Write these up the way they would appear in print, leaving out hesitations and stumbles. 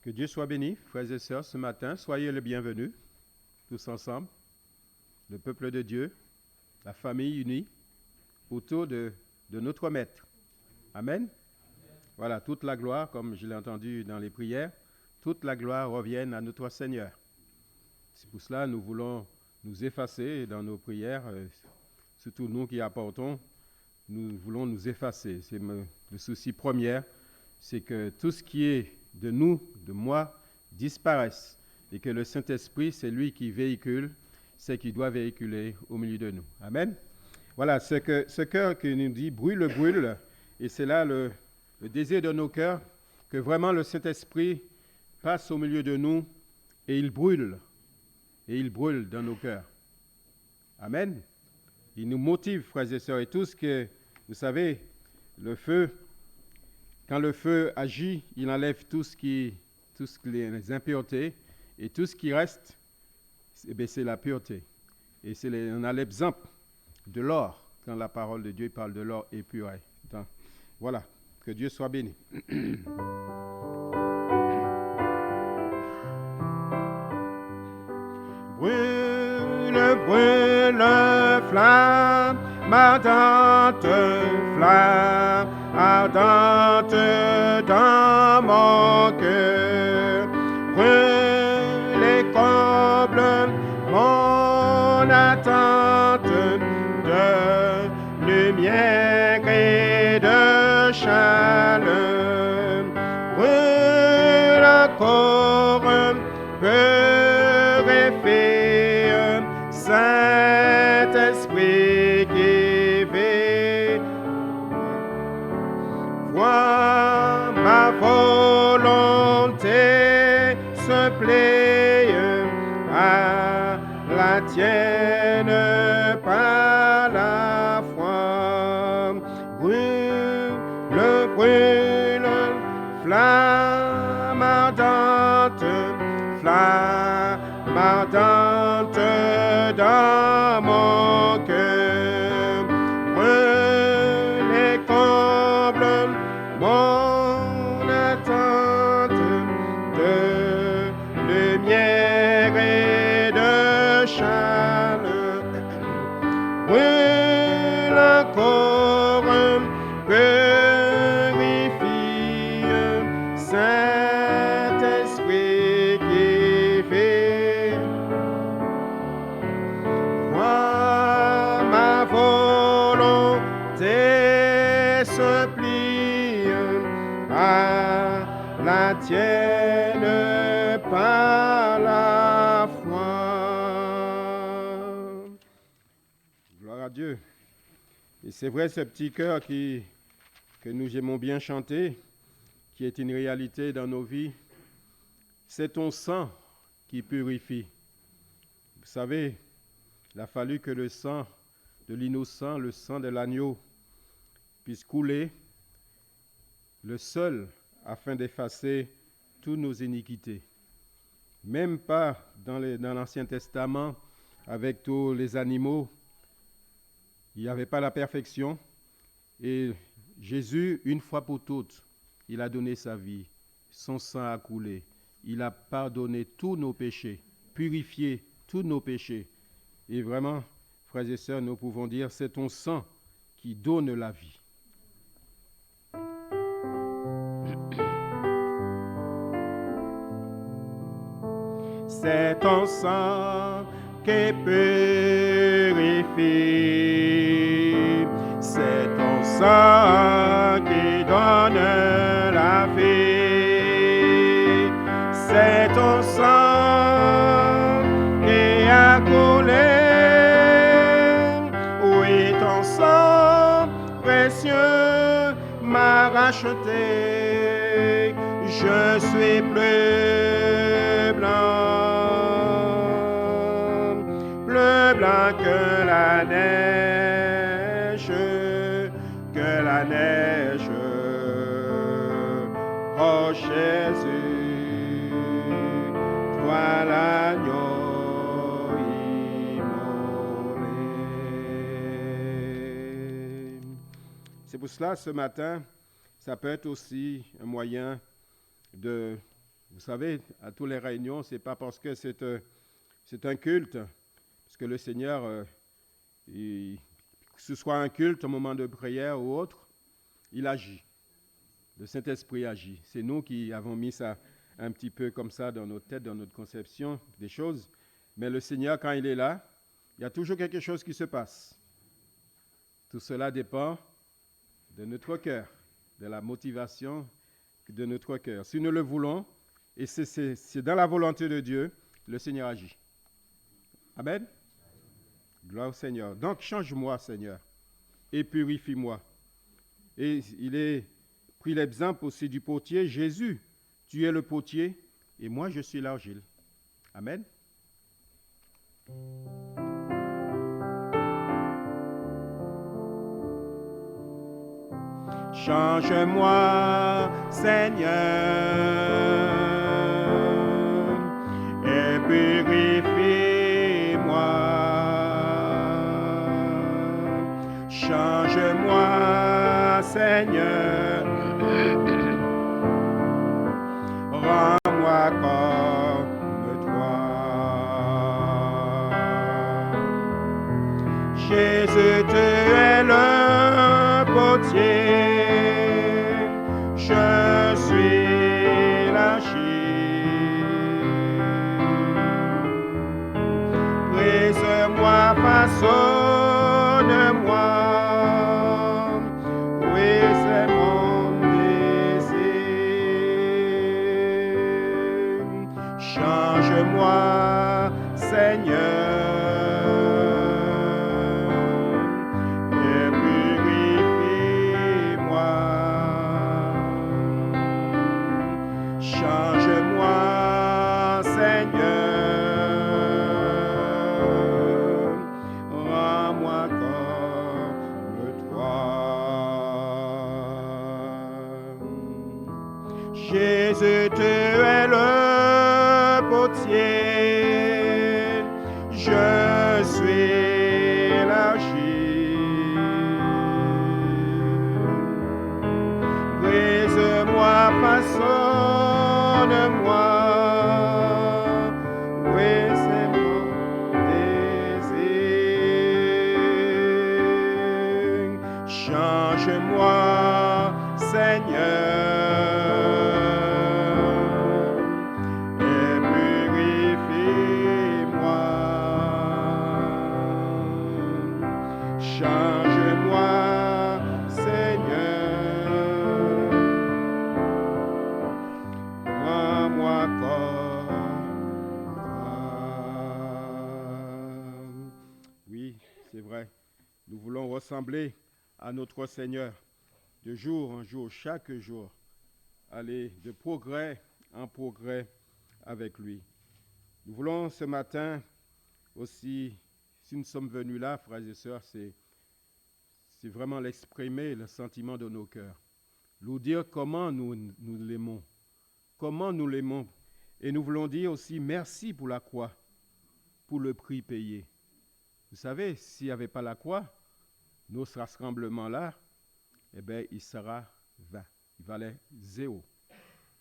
Que Dieu soit béni, frères et sœurs, ce matin. Soyez les bienvenus, tous ensemble, le peuple de Dieu, la famille unie, autour de notre Maître. Amen. Voilà, toute la gloire, comme je l'ai entendu dans les prières, toute la gloire revienne à notre Seigneur. C'est pour cela que nous voulons nous effacer dans nos prières, surtout nous qui apportons, nous voulons nous effacer. C'est le souci premier, c'est que tout ce qui est de nous, de moi, disparaisse et que le Saint-Esprit, c'est lui qui véhicule, c'est qui doit véhiculer au milieu de nous. Amen. Voilà, ce cœur qui nous dit brûle, brûle, et c'est là le désir de nos cœurs, que vraiment le Saint-Esprit passe au milieu de nous et il brûle dans nos cœurs. Amen. Il nous motive, frères et sœurs, et tout ce que, vous savez, le feu, quand le feu agit, il enlève tout ce les impuretés, et tout ce qui reste, c'est la pureté. Et on a l'exemple de l'or, quand la parole de Dieu parle de l'or épuré. Voilà, que Dieu soit béni. Brûle, brûle, flamme, ardente flamme, ardente dans mon cœur. Brûle et comble mon attente de lumière et de chaleur. Brûle encore, Saint-Esprit qui veille, vois ma volonté se plaît à la tienne par la foi. Brûle, brûle, flamme ardente, flamme ardente dans mon cœur. Brûle et comble mon attente de lumière et de chaleur. Brûle encore, purifie, Saint-Esprit qui fait. Moi, ma volonté se plie à la tienne par la foi. Gloire à Dieu. Et c'est vrai, ce petit cœur que nous aimons bien chanter, qui est une réalité dans nos vies, c'est ton sang qui purifie. Vous savez, il a fallu que le sang de l'innocent, le sang de l'agneau, puisse couler, le seul afin d'effacer toutes nos iniquités. Même pas dans l'Ancien Testament, avec tous les animaux, il n'y avait pas la perfection. Et Jésus, une fois pour toutes, il a donné sa vie, son sang a coulé, il a pardonné tous nos péchés, purifié tous nos péchés. Et vraiment, frères et sœurs, nous pouvons dire, c'est ton sang qui donne la vie. C'est ton sang qui purifie, c'est ton sang qui donne la vie, c'est ton sang qui a coulé, oui, ton sang précieux m'a racheté, je suis plus blanc que la neige, oh Jésus, toi l'agneau immolé. pour cela, ce matin, ça peut être aussi un moyen de Vous savez, à toutes les réunions, ce n'est pas parce que c'est un culte, parce que le Seigneur, que ce soit un culte, un moment de prière ou autre, il agit. Le Saint-Esprit agit. C'est nous qui avons mis ça un petit peu comme ça dans notre tête, dans notre conception des choses. Mais le Seigneur, quand il est là, il y a toujours quelque chose qui se passe. Tout cela dépend de notre cœur, de la motivation de notre cœur. Si nous le voulons, et c'est dans la volonté de Dieu, le Seigneur agit. Amen. Gloire au Seigneur. Donc, change-moi, Seigneur, et purifie-moi. Et il est pris l'exemple aussi du potier. Jésus, tu es le potier, et moi, je suis l'argile. Amen. Change-moi, Seigneur, et purifie-moi. Change-moi, Seigneur, rends-moi comme toi. Jésus, tu es le potier. Je suis l'argile. Brise-moi, façonne-moi. Oui, c'est mon désir. Change-moi, Seigneur. Change-moi, Seigneur, rends-moi comme toi. Jésus, tu es le potier, je suis l'argile. Brise-moi, façonne-moi. Oui, c'est mon désir. Change-moi, Seigneur, et purifie-moi. Change-moi, Seigneur, rends-moi comme toi. Oui, c'est vrai. Nous voulons ressembler à notre Seigneur de jour en jour, chaque jour, aller de progrès en progrès avec lui. Nous voulons ce matin aussi, si nous sommes venus là, frères et sœurs, c'est vraiment l'exprimer, le sentiment de nos cœurs. Nous dire comment nous l'aimons. Comment nous l'aimons. Et nous voulons dire aussi merci pour la croix, pour le prix payé. Vous savez, s'il n'y avait pas la croix, notre rassemblement-là, eh bien, il sera vain. Il valait zéro.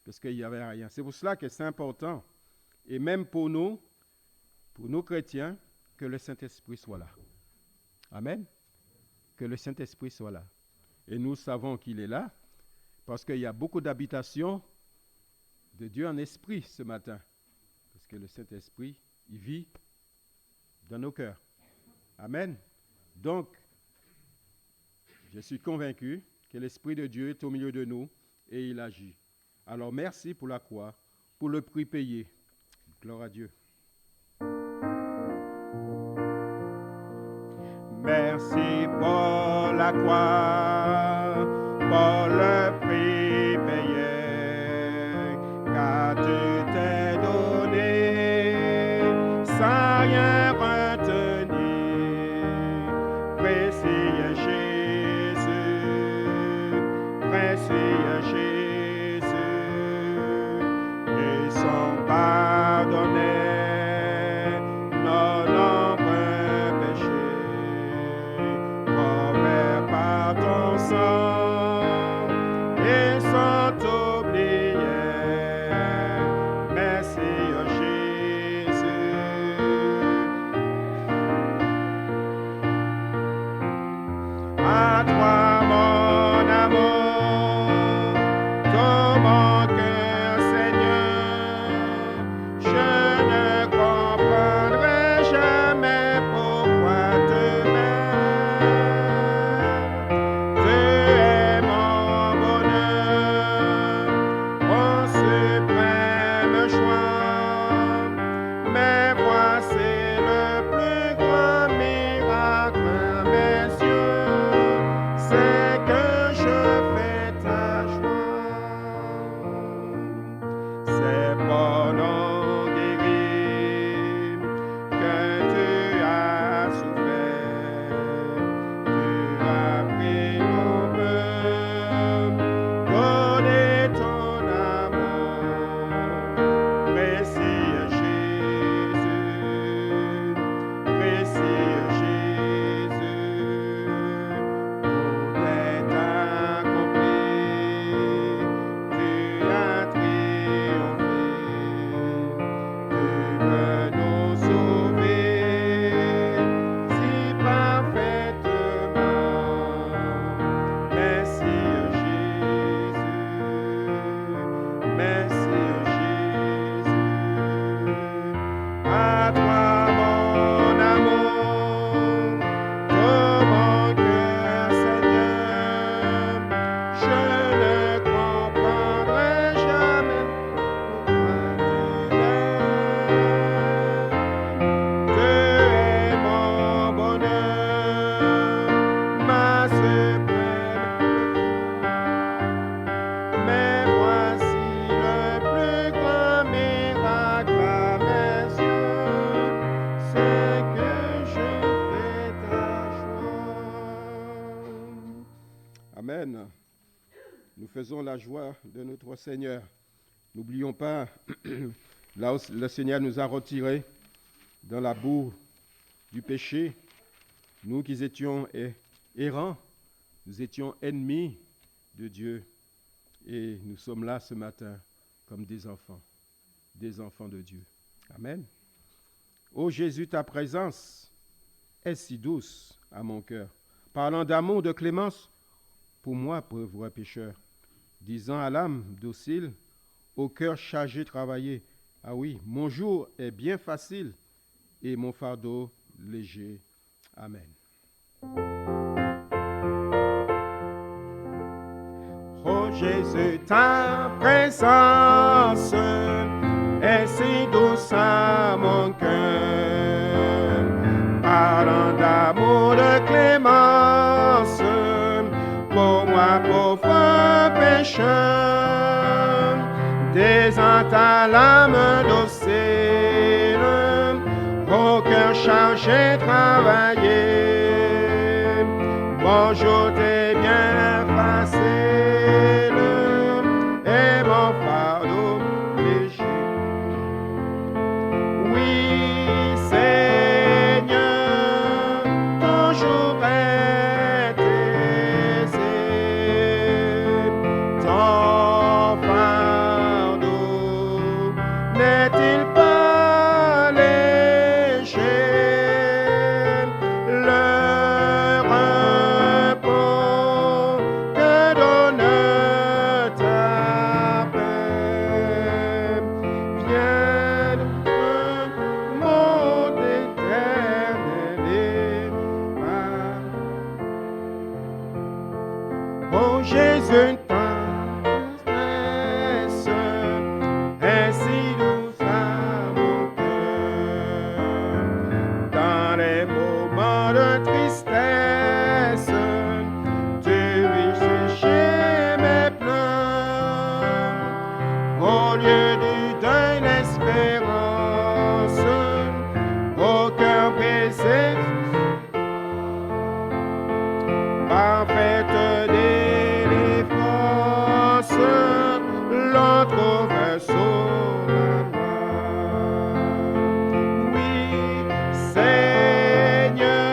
Parce qu'il n'y avait rien. C'est pour cela que c'est important. Et même pour nous chrétiens, que le Saint-Esprit soit là. Amen. Que le Saint-Esprit soit là. Et nous savons qu'il est là, parce qu'il y a beaucoup d'habitations de Dieu en esprit ce matin. Parce que le Saint-Esprit, il vit dans nos cœurs. Amen. Donc, je suis convaincu que l'Esprit de Dieu est au milieu de nous et il agit. Alors, merci pour la croix, pour le prix payé. Gloire à Dieu. Merci pour la croix, pour le prix payé, car tu t'es donné sans rien retenir. Précieux Jésus, précieux Jésus, ils sont pardonnés nos nombreux péchés, couverts par ton sang, ils sont oubliés c'est pour nos guérir que tu as souffert. Tu as pris nos peurs, donné ton amour. Précieux Jésus, précieux Jésus, tout est accompli. Tu as triomphé. Tu veux nous sauver si parfaitement. Merci Jésus, merci Jésus. À toi mon amour, tout mon cœur Seigneur, je ne comprendrai jamais pourquoi tu es mon bonheur, ma suprême. Mais voici le plus grand miracle à mes yeux, c'est que je fais ta joie. Amen. Nous faisons la joie de notre Seigneur. N'oublions pas, là où le Seigneur nous a retirés dans la boue du péché, nous qui étions errants, nous étions ennemis de Dieu. Et nous sommes là ce matin comme des enfants de Dieu. Amen. Ô Jésus, ta présence est si douce à mon cœur, parlant d'amour, de clémence, pour moi, pauvre pécheur, disant à l'âme docile, au cœur chargé travaillé, ah oui, mon jour est bien facile et mon fardeau léger. Amen. Oh Jésus, ta présence est si douce à mon cœur, parlant d'amour, de clémence, pour moi, pauvre pécheur, désintant ta l'âme docile, au cœur chargé travaillé, mon jour t'est bien facile et mon fardeau léger. Oui, Seigneur, ton jour est aisé, ton fardeau n'est-il pas léger? Le repos que donne ta paix vient de mon éternel épargne. Oh Jésus, ta promesse est si douce à mon cœur. Dans les moments de tristesse, tu vis sécher mes pleurs. Au lieu du deuil, l'espérance, au cœur brisé, parfaite délivrance, l'on trouve sous la main. Oui, Seigneur,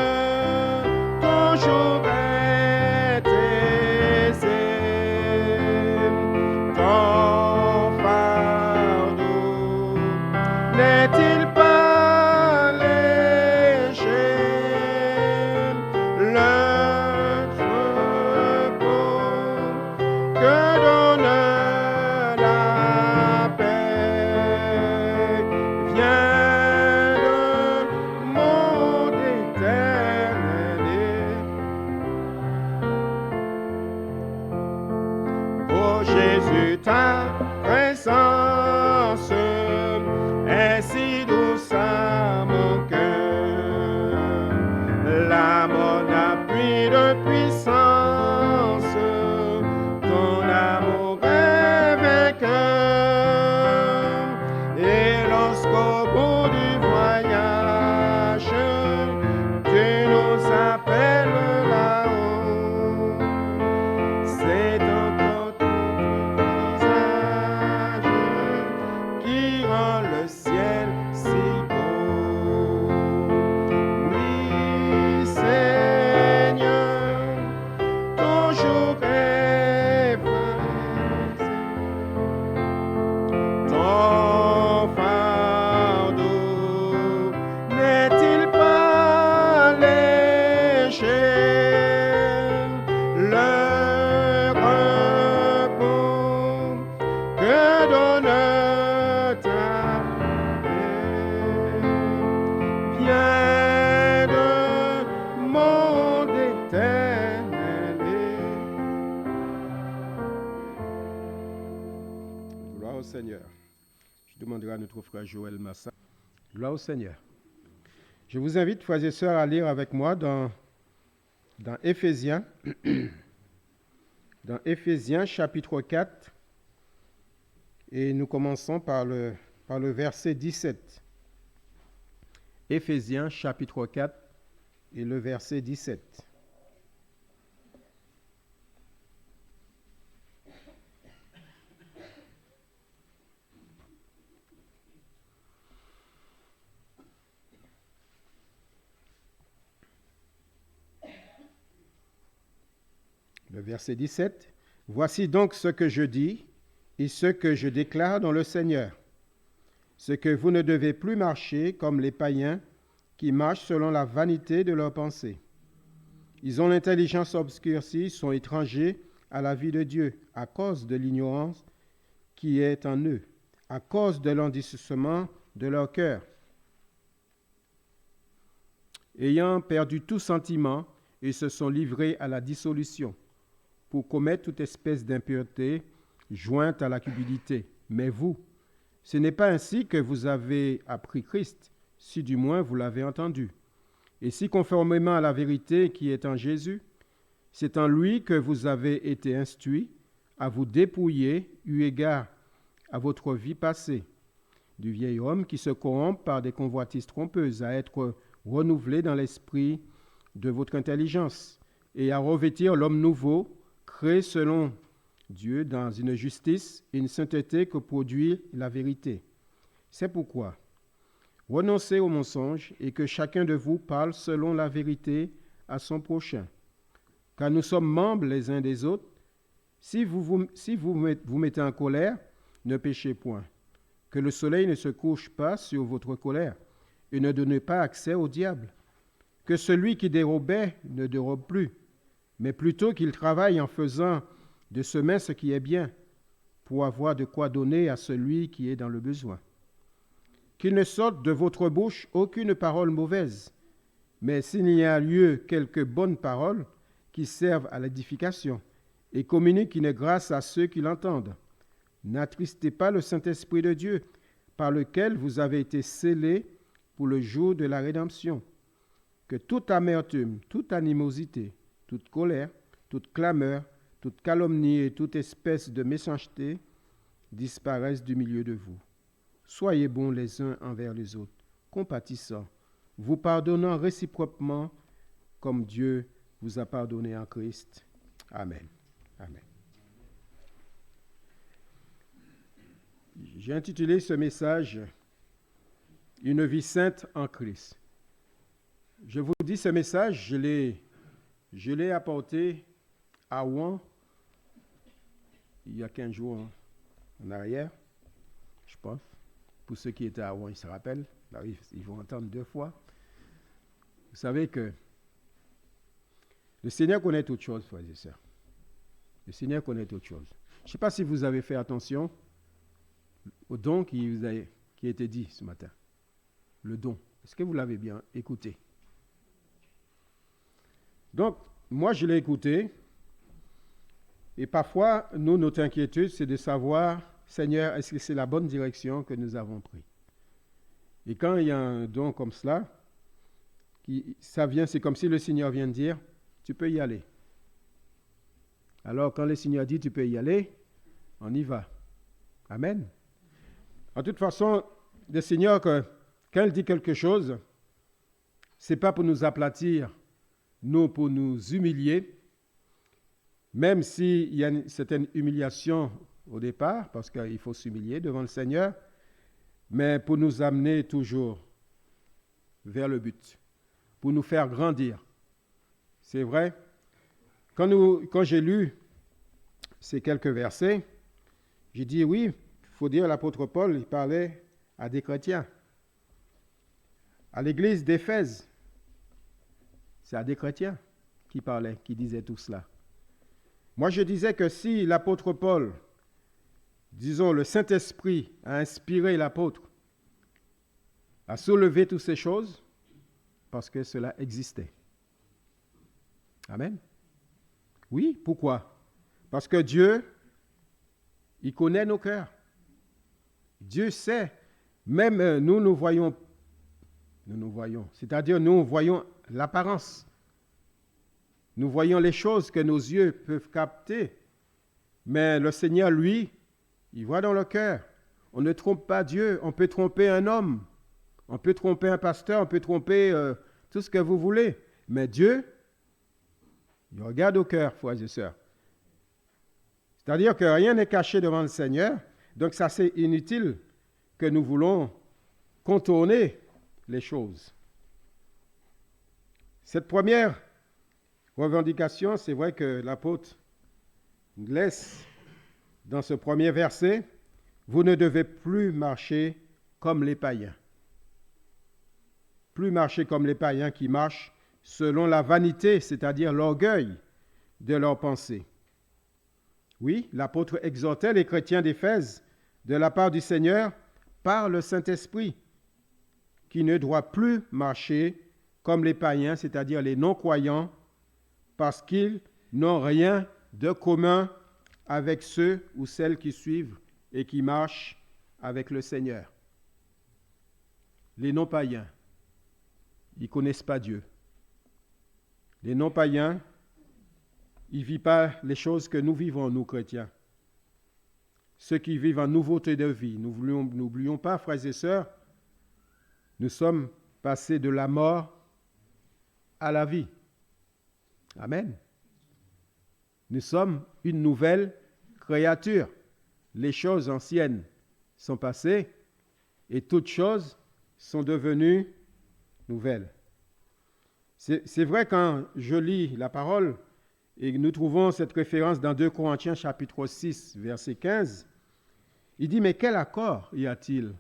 ton jour est aisé, ton fardeau Je demanderai à notre frère Joël Massa. Gloire au Seigneur. Je vous invite, frères et sœurs, à lire avec moi dans Éphésiens, dans Éphésiens chapitre 4, et nous commençons par le verset 17. Éphésiens chapitre 4 et le verset 17. Le verset 17. Voici donc ce que je dis et ce que je déclare dans le Seigneur. C'est que vous ne devez plus marcher comme les païens qui marchent selon la vanité de leurs pensées. Ils ont l'intelligence obscurcie, sont étrangers à la vie de Dieu à cause de l'ignorance qui est en eux, à cause de l'endurcissement de leur cœur. Ayant perdu tout sentiment, ils se sont livrés à la dissolution pour commettre toute espèce d'impureté jointe à la cupidité. Mais vous, ce n'est pas ainsi que vous avez appris Christ, si du moins vous l'avez entendu. Et si conformément à la vérité qui est en Jésus, c'est en lui que vous avez été instruits à vous dépouiller, eu égard à votre vie passée, du vieil homme qui se corrompt par des convoitises trompeuses, à être renouvelé dans l'esprit de votre intelligence, et à revêtir l'homme nouveau, créé selon Dieu dans une justice et une sainteté que produit la vérité. C'est pourquoi, renoncez au mensonge et que chacun de vous parle selon la vérité à son prochain. Car nous sommes membres les uns des autres. Si vous mettez en colère, ne péchez point. Que le soleil ne se couche pas sur votre colère et ne donnez pas accès au diable. Que celui qui dérobait ne dérobe plus, mais plutôt qu'il travaille en faisant de ce main ce qui est bien, pour avoir de quoi donner à celui qui est dans le besoin. Qu'il ne sorte de votre bouche aucune parole mauvaise, mais s'il y a lieu quelques bonnes paroles qui servent à l'édification et communiquent une grâce à ceux qui l'entendent. N'attristez pas le Saint-Esprit de Dieu, par lequel vous avez été scellés pour le jour de la rédemption. Que toute amertume, toute animosité, toute colère, toute clameur, toute calomnie et toute espèce de méchanceté disparaissent du milieu de vous. Soyez bons les uns envers les autres, compatissants, vous pardonnant réciproquement comme Dieu vous a pardonné en Christ. Amen. Amen. J'ai intitulé ce message « Une vie sainte en Christ ». Je vous dis, ce message, je l'ai apporté à Rouen il y a 15 jours en arrière, je pense. Pour ceux qui étaient à Rouen, ils se rappellent. Là, ils vont entendre 2 fois. Vous savez que le Seigneur connaît toutes choses, frères et sœurs. Le Seigneur connaît toutes choses. Je ne sais pas si vous avez fait attention au don qui a été dit ce matin. Le don. Est-ce que vous l'avez bien écouté? Donc, moi, je l'ai écouté. Et parfois, notre inquiétude, c'est de savoir, Seigneur, est-ce que c'est la bonne direction que nous avons prise? Et quand il y a un don comme cela, c'est comme si le Seigneur vient de dire, tu peux y aller. Alors, quand le Seigneur dit, tu peux y aller, on y va. Amen. En toute façon, le Seigneur, quand il dit quelque chose, ce n'est pas pour nous aplatir, non pour nous humilier, même s'il y a une certaine humiliation au départ, parce qu'il faut s'humilier devant le Seigneur, mais pour nous amener toujours vers le but, pour nous faire grandir. C'est vrai. Quand j'ai lu ces quelques versets, j'ai dit oui, il faut dire l'apôtre Paul, il parlait à des chrétiens. À l'église d'Éphèse, c'est à des chrétiens qui parlaient, qui disaient tout cela. Moi, je disais que si l'apôtre Paul, disons le Saint-Esprit, a inspiré l'apôtre à soulever toutes ces choses, parce que cela existait. Amen. Oui, pourquoi? Parce que Dieu, il connaît nos cœurs. Dieu sait. Même nous voyons, c'est-à-dire nous voyons l'apparence. Nous voyons les choses que nos yeux peuvent capter. Mais le Seigneur, lui, il voit dans le cœur. On ne trompe pas Dieu. On peut tromper un homme. On peut tromper un pasteur. On peut tromper tout ce que vous voulez. Mais Dieu, il regarde au cœur, frères et sœurs. C'est-à-dire que rien n'est caché devant le Seigneur. Donc ça, c'est inutile que nous voulons contourner les choses. Cette première revendication, c'est vrai que l'apôtre laisse dans ce premier verset, vous ne devez plus marcher comme les païens. Plus marcher comme les païens qui marchent selon la vanité, c'est-à-dire l'orgueil de leurs pensées. Oui, l'apôtre exhortait les chrétiens d'Éphèse de la part du Seigneur par le Saint-Esprit, qui ne doit plus marcher comme les païens, c'est-à-dire les non-croyants, parce qu'ils n'ont rien de commun avec ceux ou celles qui suivent et qui marchent avec le Seigneur. Les non-païens, ils ne connaissent pas Dieu. Les non-païens, ils ne vivent pas les choses que nous vivons, nous chrétiens. Ceux qui vivent en nouveauté de vie. N'oublions pas, frères et sœurs, nous sommes passés de la mort à la vie. Amen. Nous sommes une nouvelle créature. Les choses anciennes sont passées et toutes choses sont devenues nouvelles. C'est vrai, quand je lis la parole et nous trouvons cette référence dans 2 Corinthiens chapitre 6, verset 15, il dit, mais quel accord y a-t-il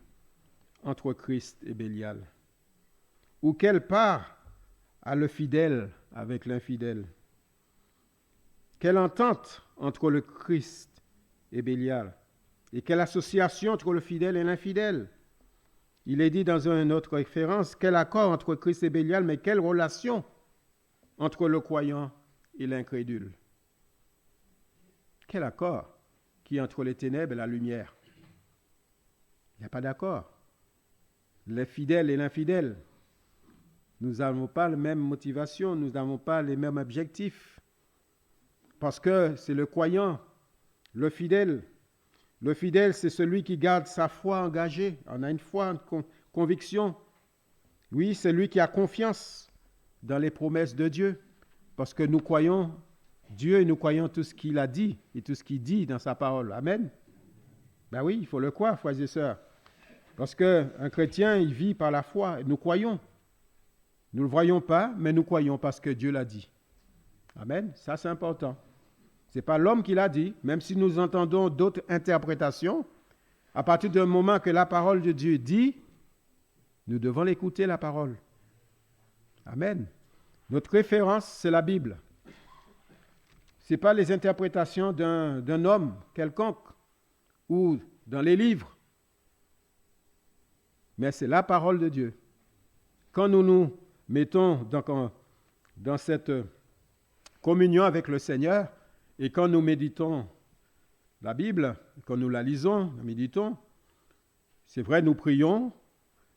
entre Christ et Bélial? Ou quelle part a le fidèle avec l'infidèle? Quelle entente entre le Christ et Bélial? Et quelle association entre le fidèle et l'infidèle? Il est dit dans une autre référence, quel accord entre Christ et Bélial, mais quelle relation entre le croyant et l'incrédule? Quel accord qui est entre les ténèbres et la lumière? Il n'y a pas d'accord. Les fidèles et l'infidèle, nous n'avons pas la même motivation, nous n'avons pas les mêmes objectifs. Parce que c'est le croyant, le fidèle. Le fidèle, c'est celui qui garde sa foi engagée. On a une foi, une conviction. Oui, c'est lui qui a confiance dans les promesses de Dieu. Parce que nous croyons Dieu et nous croyons tout ce qu'il a dit et tout ce qu'il dit dans sa parole. Amen. Ben oui, il faut le croire, frères et sœurs. Parce qu'un chrétien, il vit par la foi. Nous croyons. Nous ne le voyons pas, mais nous croyons parce que Dieu l'a dit. Amen. Ça, c'est important. Ce n'est pas l'homme qui l'a dit, même si nous entendons d'autres interprétations. À partir du moment que la parole de Dieu dit, nous devons l'écouter, la parole. Amen. Notre référence, c'est la Bible. Ce n'est pas les interprétations d'un homme quelconque ou dans les livres, mais c'est la parole de Dieu. Quand nous nous mettons dans cette communion avec le Seigneur, et quand nous méditons la Bible, quand nous la lisons, nous méditons, c'est vrai, nous prions,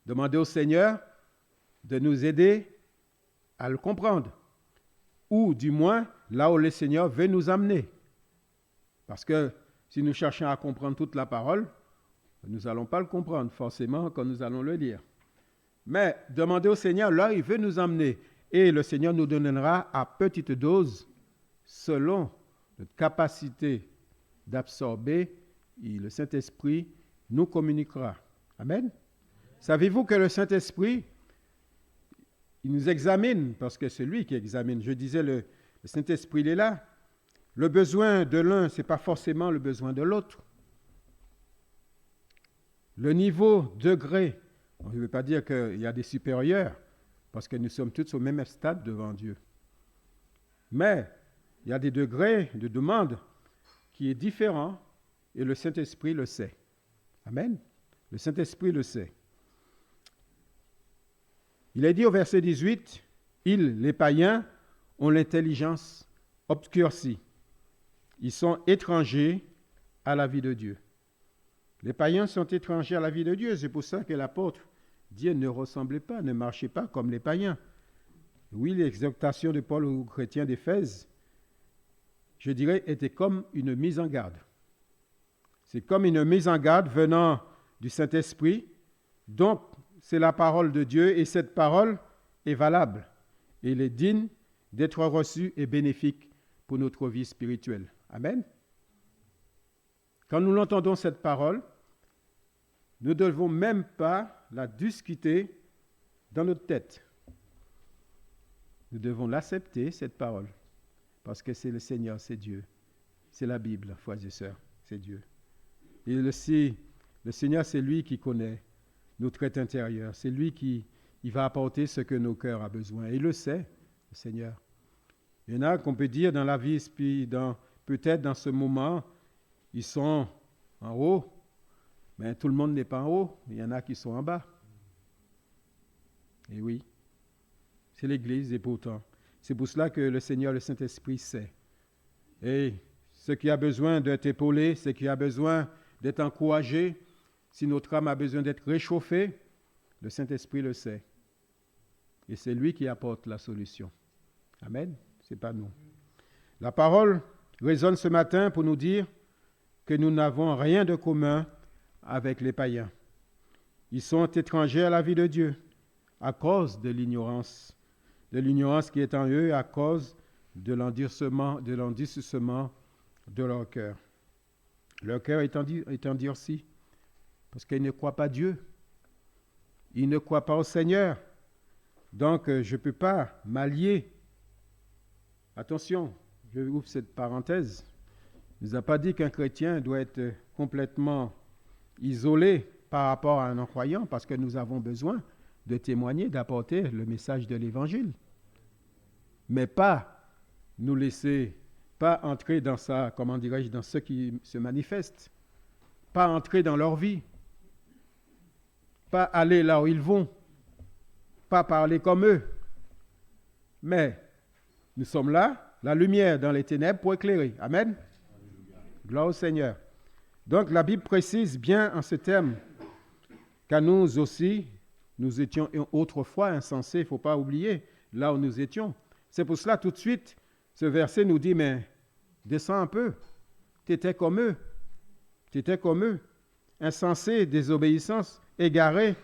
demandons au Seigneur de nous aider à le comprendre. Ou du moins, là où le Seigneur veut nous amener. Parce que si nous cherchons à comprendre toute la parole, nous n'allons pas le comprendre forcément quand nous allons le lire. Mais demandez au Seigneur, là il veut nous amener. Et le Seigneur nous donnera à petite dose, selon notre capacité d'absorber, et le Saint-Esprit nous communiquera. Amen. Savez-vous que le Saint-Esprit, il nous examine, parce que c'est lui qui examine. Je disais, le Saint-Esprit, il est là. Le besoin de l'un, ce n'est pas forcément le besoin de l'autre. Le niveau, degré, je ne veux pas dire qu'il y a des supérieurs, parce que nous sommes tous au même stade devant Dieu. Mais il y a des degrés de demande qui est différent, et le Saint-Esprit le sait. Amen. Le Saint-Esprit le sait. Il est dit au verset 18, ils, les païens, ont l'intelligence obscurcie. Ils sont étrangers à la vie de Dieu. Les païens sont étrangers à la vie de Dieu. C'est pour ça que l'apôtre dit ne ressemblez pas, ne marchez pas comme les païens. Oui, l'exhortation de Paul aux chrétiens d'Éphèse, je dirais, était comme une mise en garde. C'est comme une mise en garde venant du Saint-Esprit. Donc, c'est la parole de Dieu et cette parole est valable. Et il est digne d'être reçue et bénéfique pour notre vie spirituelle. Amen. Quand nous l'entendons, cette parole, nous ne devons même pas la discuter dans notre tête. Nous devons l'accepter, cette parole, parce que c'est le Seigneur, c'est Dieu. C'est la Bible, frères et sœurs, c'est Dieu. Et le Seigneur, c'est lui qui connaît notre être intérieur. C'est lui qui va apporter ce que nos cœurs ont besoin. Et il le sait, le Seigneur. Il y en a qu'on peut dire dans la vie, peut-être dans ce moment, ils sont en haut, mais tout le monde n'est pas en haut. Il y en a qui sont en bas. Et oui, c'est l'Église et pourtant. C'est pour cela que le Seigneur, le Saint-Esprit sait. Et ce qui a besoin d'être épaulé, ce qui a besoin d'être encouragé, si notre âme a besoin d'être réchauffée, le Saint-Esprit le sait. Et c'est lui qui apporte la solution. Amen. Ce n'est pas nous. La parole résonne ce matin pour nous dire que nous n'avons rien de commun avec les païens. Ils sont étrangers à la vie de Dieu à cause de l'ignorance qui est en eux, à cause de l'endurcissement de leur cœur. Leur cœur est endurci parce qu'ils ne croient pas Dieu. Ils ne croient pas au Seigneur. Donc, je ne peux pas m'allier. Attention, je ouvre cette parenthèse. Il ne nous a pas dit qu'un chrétien doit être complètement isolé par rapport à un non-croyant parce que nous avons besoin de témoigner, d'apporter le message de l'Évangile. Mais pas nous laisser, pas entrer dans ça, dans ce qui se manifeste. Pas entrer dans leur vie. Pas aller là où ils vont. Pas parler comme eux. Mais nous sommes là, la lumière dans les ténèbres pour éclairer. Amen. Gloire au Seigneur. Donc la Bible précise bien en ce terme qu'à nous aussi, nous étions autrefois insensés, il ne faut pas oublier là où nous étions. C'est pour cela tout de suite, ce verset nous dit, mais descends un peu, tu étais comme eux, insensé, désobéissance, égaré,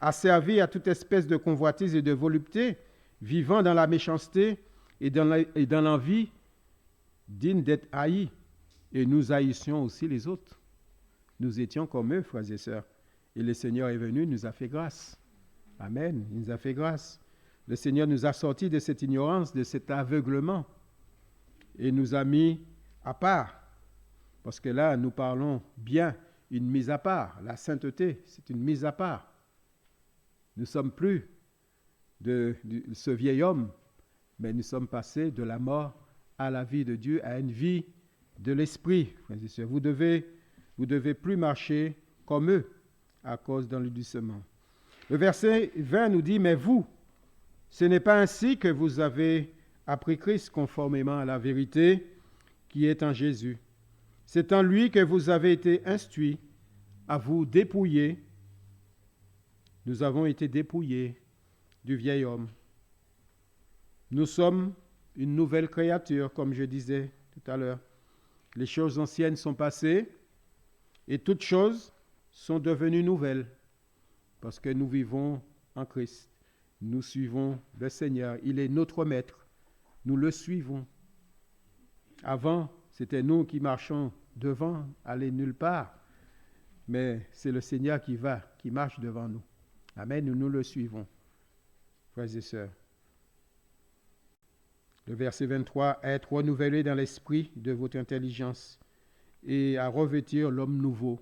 asservi à toute espèce de convoitise et de volupté, vivant dans la méchanceté et dans l'envie, digne d'être haï. Et nous haïssions aussi les autres. Nous étions comme eux, frères et sœurs. Et le Seigneur est venu, nous a fait grâce. Amen, il nous a fait grâce. Le Seigneur nous a sortis de cette ignorance, de cet aveuglement, et nous a mis à part. Parce que là, nous parlons bien une mise à part. La sainteté, c'est une mise à part. Nous ne sommes plus de ce vieil homme, mais nous sommes passés de la mort à la vie de Dieu, à une vie de l'esprit. Vous devez plus marcher comme eux à cause de l'endurcissement. Le verset 20 nous dit, mais vous, ce n'est pas ainsi que vous avez appris Christ conformément à la vérité qui est en Jésus. C'est en lui que vous avez été instruits à vous dépouiller. Nous avons été dépouillés du vieil homme. Nous sommes une nouvelle créature, comme je disais tout à l'heure. Les choses anciennes sont passées et toutes choses sont devenues nouvelles parce que nous vivons en Christ. Nous suivons le Seigneur. Il est notre maître. Nous le suivons. Avant, c'était nous qui marchions devant, aller nulle part. Mais c'est le Seigneur qui marche devant nous. Amen, nous le suivons. Frères et sœurs. Le verset 23, à être renouvelé dans l'esprit de votre intelligence et à revêtir l'homme nouveau,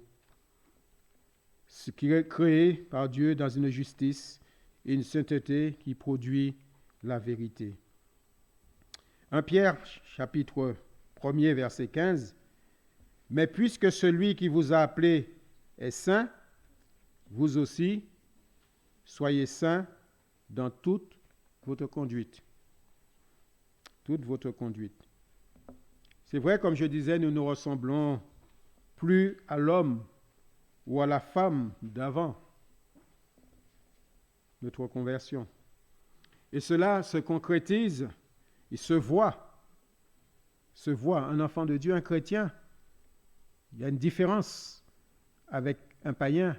ce qui est créé par Dieu dans une justice et une sainteté qui produit la vérité. 1 Pierre, chapitre 1er, verset 15, « Mais puisque celui qui vous a appelé est saint, vous aussi, soyez saints dans toute votre conduite. » Toute votre conduite. C'est vrai, comme je disais, nous ne ressemblons plus à l'homme ou à la femme d'avant notre conversion. Et cela se concrétise, il se voit, un enfant de Dieu, un chrétien. Il y a une différence avec un païen,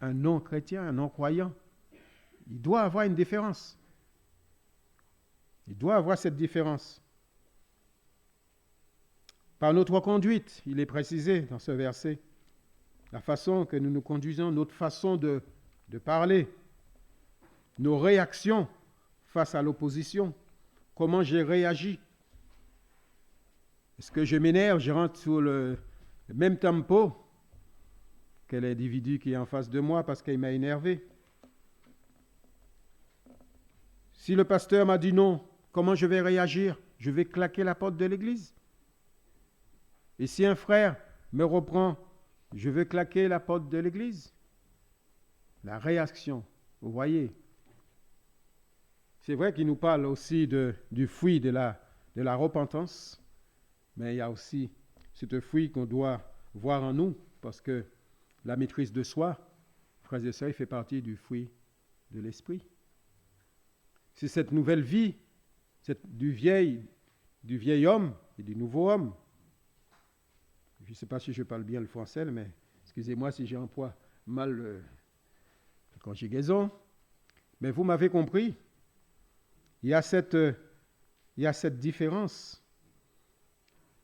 un non-chrétien, un non-croyant. Il doit avoir une différence. Il doit avoir cette différence. Par notre conduite, il est précisé dans ce verset, la façon que nous nous conduisons, notre façon de parler, nos réactions face à l'opposition, comment j'ai réagi. Est-ce que je m'énerve, je rentre sur le même tempo que l'individu qui est en face de moi parce qu'il m'a énervé? Si le pasteur m'a dit non, comment je vais réagir? Je vais claquer la porte de l'église. Et si un frère me reprend, je vais claquer la porte de l'église. La réaction, vous voyez. C'est vrai qu'il nous parle aussi du fruit de la repentance, mais il y a aussi ce fruit qu'on doit voir en nous, parce que la maîtrise de soi, frères et sœurs, fait partie du fruit de l'esprit. C'est cette nouvelle vie, du vieil homme et du nouveau homme. Je ne sais pas si je parle bien le français, mais excusez-moi si j'emploie mal la conjugaison. Mais vous m'avez compris. Il y a cette différence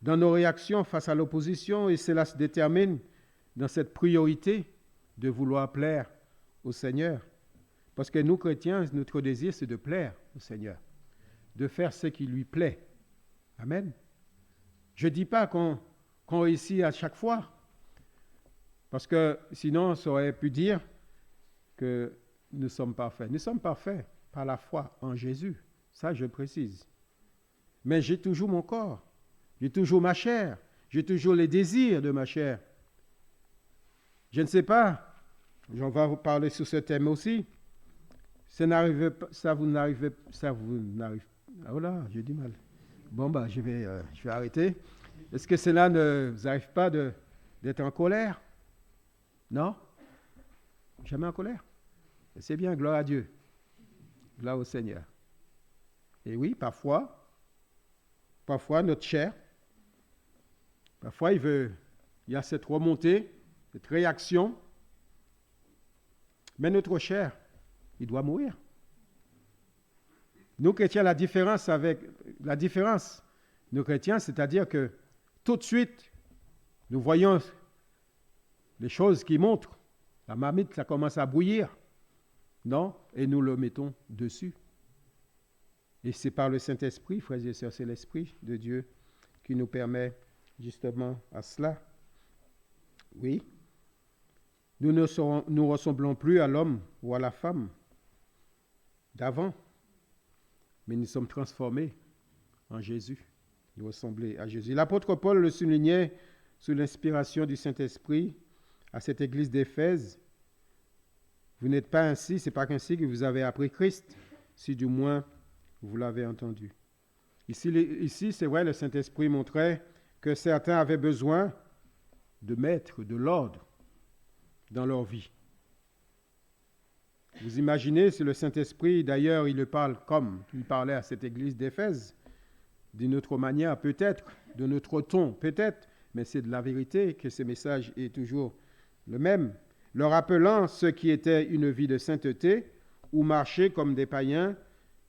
dans nos réactions face à l'opposition, et cela se détermine dans cette priorité de vouloir plaire au Seigneur. Parce que nous, chrétiens, notre désir, c'est de plaire au Seigneur, de faire ce qui lui plaît. Amen. Je ne dis pas qu'on réussit à chaque fois, parce que sinon, ça aurait pu dire que nous sommes parfaits. Nous sommes parfaits par la foi en Jésus, ça je précise. Mais j'ai toujours mon corps, j'ai toujours ma chair, j'ai toujours les désirs de ma chair. Je ne sais pas, j'en vais vous parler sur ce thème aussi. Ça vous n'arrive. Oh là, j'ai du mal. Bon, je vais arrêter. Est-ce que cela ne vous arrive pas d'être en colère? Non? Jamais en colère? C'est bien, gloire à Dieu. Gloire au Seigneur. Et oui, parfois notre chair, parfois il y a cette remontée, cette réaction, mais notre chair, il doit mourir. Nous chrétiens, la différence, nous chrétiens, c'est-à-dire que tout de suite, nous voyons les choses qui montrent. La marmite, ça commence à bouillir. Non? Et nous le mettons dessus. Et c'est par le Saint-Esprit, frères et sœurs, c'est l'Esprit de Dieu qui nous permet justement à cela. Oui. Nous ne ressemblons plus à l'homme ou à la femme d'avant, mais nous sommes transformés en Jésus. Nous ressemblons à Jésus. L'apôtre Paul le soulignait sous l'inspiration du Saint-Esprit à cette église d'Éphèse. Vous n'êtes pas ainsi, c'est pas qu'ainsi que vous avez appris Christ, si du moins vous l'avez entendu. Ici, c'est vrai, le Saint-Esprit montrait que certains avaient besoin de mettre de l'ordre dans leur vie. Vous imaginez si le Saint-Esprit, d'ailleurs, il parle comme il parlait à cette église d'Éphèse, d'une autre manière peut-être, de notre ton peut-être, mais c'est de la vérité que ce message est toujours le même, leur rappelant ce qui était une vie de sainteté ou marcher comme des païens,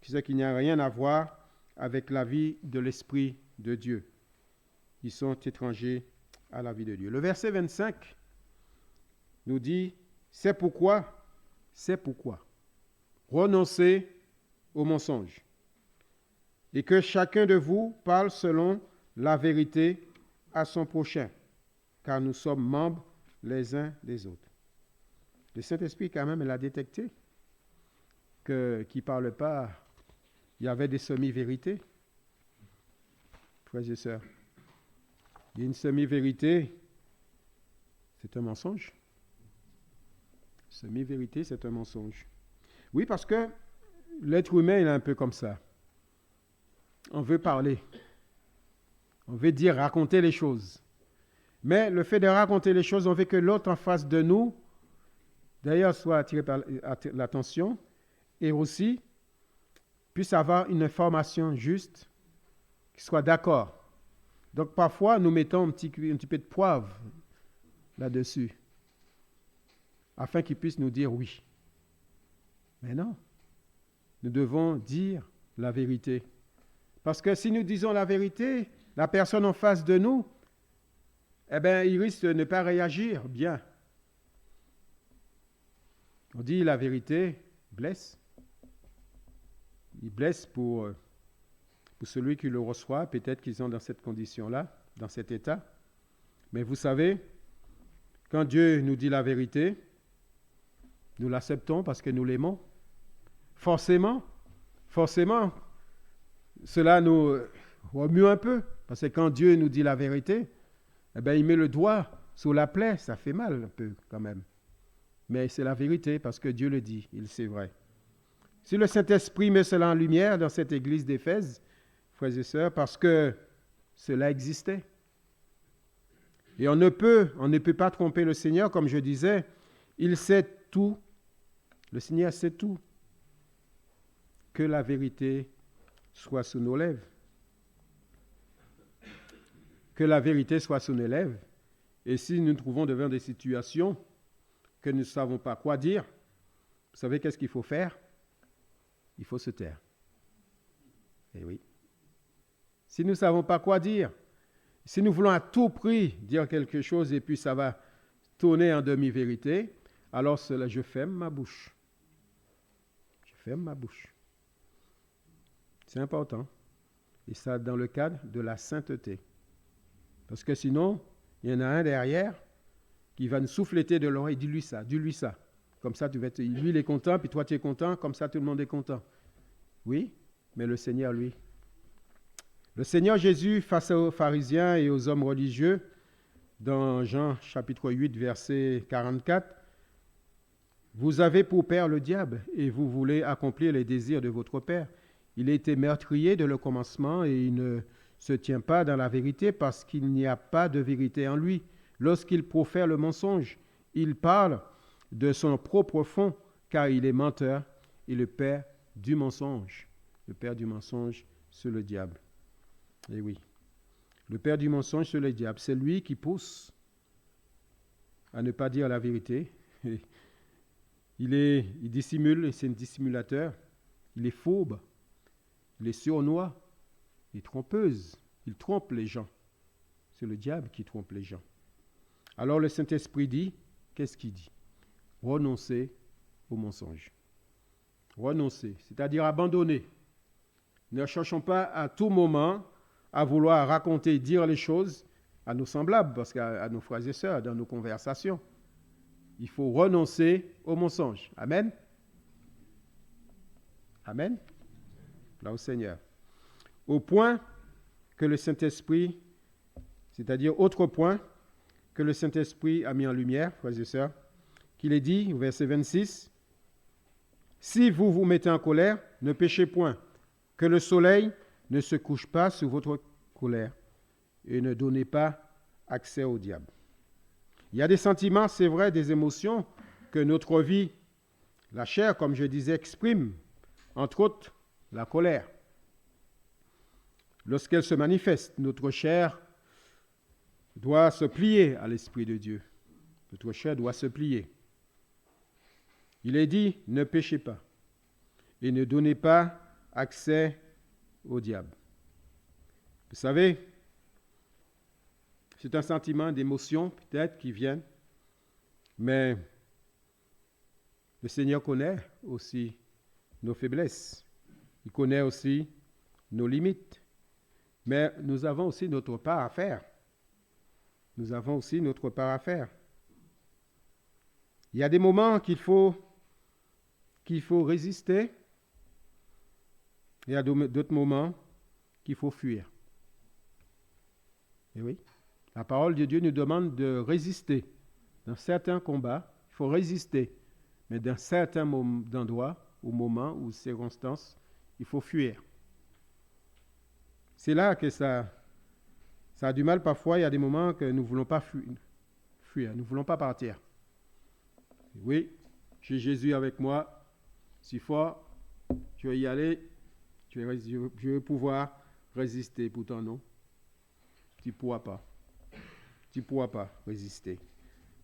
ce qui n'a rien à voir avec la vie de l'Esprit de Dieu. Ils sont étrangers à la vie de Dieu. Le verset 25 nous dit, c'est pourquoi, renoncez au mensonge et que chacun de vous parle selon la vérité à son prochain, car nous sommes membres les uns des autres. Le Saint-Esprit, quand même, il a détecté qu'il ne parle pas, il y avait des semi-vérités. Frères et sœurs, il y a une semi-vérité, c'est un mensonge. Semi-vérité, c'est un mensonge. Oui, parce que l'être humain, il est un peu comme ça. On veut parler. On veut dire, raconter les choses. Mais le fait de raconter les choses, on veut que l'autre en face de nous, d'ailleurs, soit attiré par l'attention et aussi puisse avoir une information juste, qu'il soit d'accord. Donc parfois, nous mettons un petit peu de poivre là-dessus, afin qu'il puisse nous dire oui. Mais non, nous devons dire la vérité. Parce que si nous disons la vérité, la personne en face de nous, eh bien, il risque de ne pas réagir bien. On dit la vérité blesse. Il blesse pour celui qui le reçoit. Peut-être qu'ils sont dans cette condition-là, dans cet état. Mais vous savez, quand Dieu nous dit la vérité, nous l'acceptons parce que nous l'aimons. Forcément, cela nous remue un peu. Parce que quand Dieu nous dit la vérité, eh bien, il met le doigt sur la plaie. Ça fait mal un peu quand même. Mais c'est la vérité parce que Dieu le dit, c'est vrai. Si le Saint-Esprit met cela en lumière dans cette église d'Éphèse, frères et sœurs, parce que cela existait. Et on ne peut pas tromper le Seigneur, comme je disais, il sait tout. Le Seigneur sait tout. Que la vérité soit sous nos lèvres. Que la vérité soit sous nos lèvres. Et si nous nous trouvons devant des situations que nous ne savons pas quoi dire, vous savez qu'est-ce qu'il faut faire? Il faut se taire. Eh oui. Si nous ne savons pas quoi dire, si nous voulons à tout prix dire quelque chose et puis ça va tourner en demi-vérité, alors je ferme ma bouche. Je ferme ma bouche. C'est important. Et ça dans le cadre de la sainteté. Parce que sinon, il y en a un derrière qui va nous souffleter de l'oreille. Dis-lui ça. Comme ça, lui, il est content, puis toi, tu es content. Comme ça, tout le monde est content. Oui, mais le Seigneur, lui. Le Seigneur Jésus, face aux pharisiens et aux hommes religieux, dans Jean chapitre 8, verset 44, « Vous avez pour père le diable, et vous voulez accomplir les désirs de votre père. Il a été meurtrier dès le commencement, et il ne se tient pas dans la vérité, parce qu'il n'y a pas de vérité en lui. Lorsqu'il profère le mensonge, il parle de son propre fond, car il est menteur et le père du mensonge. » Le père du mensonge, c'est le diable. Eh oui. Le père du mensonge, c'est le diable. C'est lui qui pousse à ne pas dire la vérité. Il dissimule, c'est un dissimulateur. Il est fourbe. Il est sournois. Il est trompeuse. Il trompe les gens. C'est le diable qui trompe les gens. Alors le Saint-Esprit dit, qu'est-ce qu'il dit? Renoncer au mensonge. Renoncer, c'est-à-dire abandonner. Ne cherchons pas à tout moment à vouloir raconter, dire les choses à nos semblables, parce qu'à nos frères et sœurs, dans nos conversations. Il faut renoncer au mensonge. Amen. Amen. Là au Seigneur. Au point que le Saint-Esprit, c'est-à-dire autre point que le Saint-Esprit a mis en lumière, frères et sœurs, qu'il est dit, au verset 26, « Si vous vous mettez en colère, ne péchez point, que le soleil ne se couche pas sur votre colère et ne donnez pas accès au diable. » Il y a des sentiments, c'est vrai, des émotions que notre vie, la chair, comme je disais, exprime, entre autres la colère. Lorsqu'elle se manifeste, notre chair doit se plier à l'Esprit de Dieu. Notre chair doit se plier. Il est dit, ne péchez pas et ne donnez pas accès au diable. Vous savez, c'est un sentiment d'émotion peut-être qui vient, mais le Seigneur connaît aussi nos faiblesses. Il connaît aussi nos limites. Mais nous avons aussi notre part à faire. Nous avons aussi notre part à faire. Il y a des moments qu'il faut résister. Il y a d'autres moments qu'il faut fuir. Et oui, la parole de Dieu nous demande de résister. Dans certains combats, il faut résister. Mais dans certains endroits, ou moments, ou circonstances, il faut fuir. C'est là que ça Ça a du mal parfois, il y a des moments que nous ne voulons pas fuir, nous ne voulons pas partir. Oui, j'ai Jésus avec moi, si fort, je vais y aller, je vais pouvoir résister, pourtant non. Tu ne pourras pas. Tu ne pourras pas résister.